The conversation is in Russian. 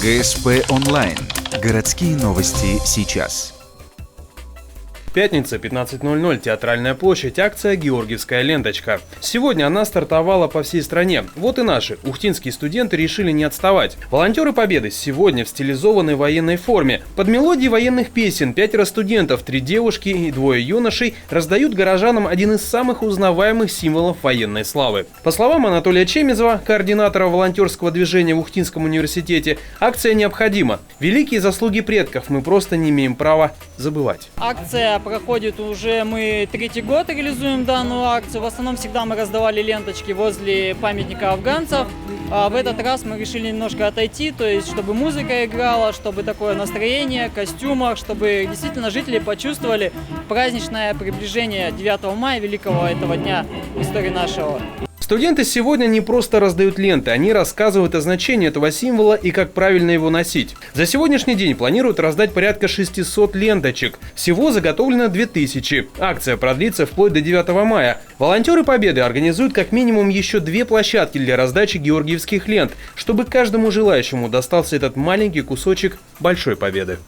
ГСП онлайн. Городские новости сейчас. Пятница, 15:00, Театральная площадь, акция «Георгиевская ленточка». Сегодня она стартовала по всей стране. Вот и наши, ухтинские студенты, решили не отставать. Волонтеры Победы сегодня в стилизованной военной форме. Под мелодии военных песен 5 студентов, 3 девушки и 2 юношей раздают горожанам один из самых узнаваемых символов военной славы. По словам Анатолия Чемезова, координатора волонтерского движения в Ухтинском университете, акция необходима. Великие заслуги предков мы просто не имеем права забывать. Акция проходит уже, мы 3-й год реализуем данную акцию. В основном всегда мы раздавали ленточки возле памятника афганцев. А в этот раз мы решили немножко отойти, то есть чтобы музыка играла, чтобы такое настроение, костюмах, чтобы действительно жители почувствовали праздничное приближение 9 мая, великого этого дня в истории нашего. Студенты сегодня не просто раздают ленты, они рассказывают о значении этого символа и как правильно его носить. За сегодняшний день планируют раздать порядка 600 ленточек. Всего заготовлено 2000. Акция продлится вплоть до 9 мая. Волонтеры Победы организуют как минимум еще 2 площадки для раздачи георгиевских лент, чтобы каждому желающему достался этот маленький кусочек большой победы.